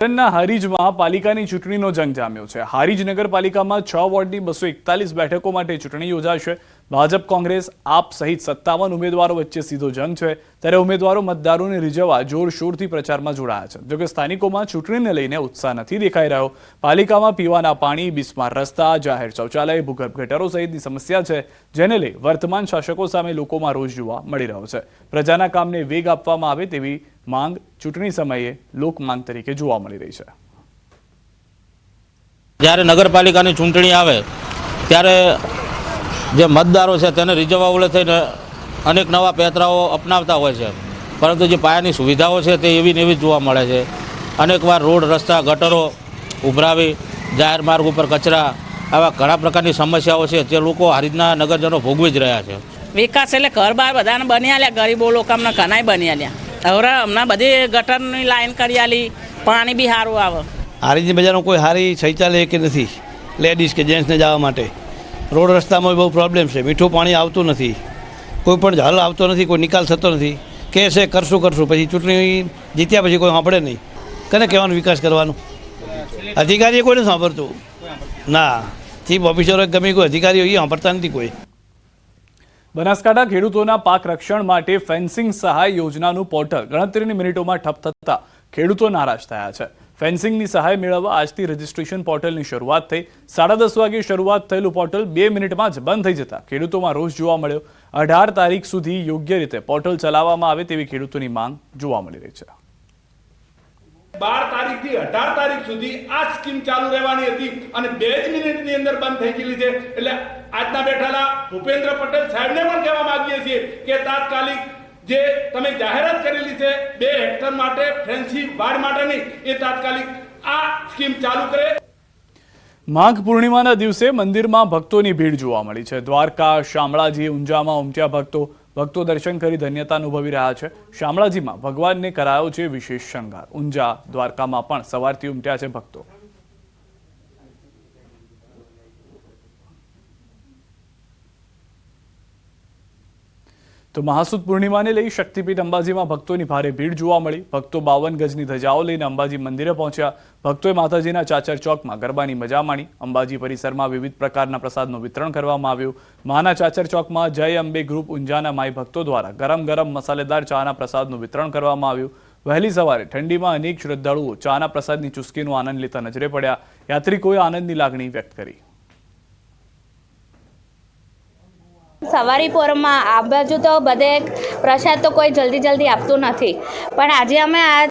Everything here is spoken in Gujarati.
પાટણના હારીજમાં પાલિકાની ચૂંટણીનો જંગ જામ્યો છે। હારીજ નગરપાલિકામાં 6 વોર્ડની 241 બેઠકો માટે ચૂંટણી યોજાશે। ભાજપ, કોંગ્રેસ, આપ સહિત 57 ઉમેદવારો વચ્ચે સીધો જંગ છે। ત્યારે ઉમેદવારો મતદારોને રીઝવવા જોરશોરથી પ્રચારમાં જોડાયા છે। જોકે સ્થાનિકોમાં ચૂંટણીને લઈને ઉત્સાહ નથી દેખાઈ રહ્યો। પાલિકામાં પીવાના પાણી, બિસ્માર રસ્તા, જાહેર શૌચાલય, ભૂગર્ભ ગટરો સહિતની સમસ્યા છે, જેને લઈ વર્તમાન શાસકો સામે લોકોમાં રોષ જોવા મળી રહ્યો છે। પ્રજાના કામને વેગ આપવામાં આવે તેવી માંગ ચૂંટણી સમયે લોક માંગ તરીકે જોવા મળી રહી છે। જ્યારે નગરપાલિકાની ચૂંટણી આવે ત્યારે જે મતદારો છે તેને રીઝવવા ઓલે થઈને અનેક નવા પેતરાઓ અપનાવતા હોય છે, પરંતુ જે પાયાની સુવિધાઓ છે તે એવી ને એવી જ જોવા મળે છે। અનેકવાર રોડ, રસ્તા, ગટરો ઉભરાવી, જાહેર માર્ગ ઉપર કચરા, આવા ઘણા પ્રકારની સમસ્યાઓ છે જે લોકો હારીજના નગરજનો ભોગવી જ રહ્યા છે। વિકાસ એટલે ઘર બહાર બધાને બની આલ્યા, ગરીબો લોકો અમને ઘણાય બની આલ્યા। હવે હમણાં બધી ગટરની લાઈન કરી આલી, પાણી બી સારું આવે। હારીજની બજારમાં કોઈ સારી શૌચાલય કે નથી, લેડીઝ કે જેન્ટ્સને જવા માટે। રોડ રસ્તામાં બહુ પ્રોબ્લેમ છે, મીઠું પાણી આવતું નથી, કોઈ પણ હલ આવતો નથી, કોઈ નિકાલ થતો નથી। કે છે કરશું પછી ચૂંટણી જીત્યા પછી કોઈ સાંભળે નહીં। કને કહેવાનું વિકાસ કરવાનું? અધિકારીએ કોઈ નથી સાંભળતું ના, ચીફ ઓફિસરો ગમે કોઈ અધિકારીઓ એ સાંભળતા નથી કોઈ। બનાસકાંઠા ખેડૂતોના પાક રક્ષણ માટે ફેન્સિંગ સહાય યોજનાનું પોર્ટલ ગણતરીની મિનિટોમાં ઠપ થતા ખેડૂતો નારાજ થયા છે। ફેન્સિંગની સહાય મેળવવા આજથી રજીસ્ટ્રેશન પોર્ટલની શરૂઆત થઈ। 10:30 વાગે શરૂઆત થયેલું પોર્ટલ 2 મિનિટમાં જ બંધ થઈ જતા ખેડૂતોમાં રોષ જોવા મળ્યો। 18 તારીખ સુધી યોગ્ય રીતે પોર્ટલ ચલાવવામાં આવે તેવી ખેડૂતોની માંગ જોવા મળી રહી છે। 12 તારીખથી 18 તારીખ સુધી આ સ્કીમ ચાલુ રહેવાની હતી અને 2 મિનિટની અંદર બંધ થઈ ગયેલી છે। એટલે આજના બેઠેલા ભૂપેન્દ્ર પટેલ સાહેબને પણ કહેવા માંગીએ છીએ કે તાત્કાલિક જે તમે જાહેરાત કરેલી છે 2 હેક્ટર માટે ફેન્સી વાડ માટેની, એ તાત્કાલિક આ સ્કીમ ચાલુ કરે। માઘ પૂર્ણિમાના દિવસે મંદિરમાં ભક્તોની ભીડ જોવા મળી છે। દ્વારકા, શામળાજી, ઊંઝામાં ઉમટ્યા ભક્તો દર્શન કરી ધન્યતા અનુભવી રહ્યા છે। શામળાજીમાં ભગવાનને કરાયો છે વિશેષ શણગાર। ઊંઝા, દ્વારકામાં પણ સવારથી ઉમટ્યા છે ભક્તો। તો મહાસુદ પૂર્ણિમાને લઈ શક્તિપીઠ અંબાજીમાં ભક્તોની ભારે ભીડ જોવા મળી। ભક્તો 52 ગજની ધજાઓ લઈને અંબાજી મંદિરે પહોંચ્યા। ભક્તોએ માતાજીના ચાચર ચોકમાં ગરબાની મજા માણી। અંબાજી પરિસરમાં વિવિધ પ્રકારના પ્રસાદનું વિતરણ કરવામાં આવ્યું। માના ચાચર ચોકમાં જય અંબે ગ્રુપ ઊંઝાના માઈ ભક્તો દ્વારા ગરમ ગરમ મસાલેદાર ચાના પ્રસાદનું વિતરણ કરવામાં આવ્યું। વહેલી સવારે ઠંડીમાં અનેક શ્રદ્ધાળુઓ ચાના પ્રસાદની ચુસ્કીનો આનંદ લેતા નજરે પડ્યા। યાત્રિકોએ આનંદની લાગણી વ્યક્ત કરી। સવારી પોરમાં આ બાજુ તો બધે પ્રસાદ તો કોઈ જલ્દી આપતું નથી, પણ આજે અમે આ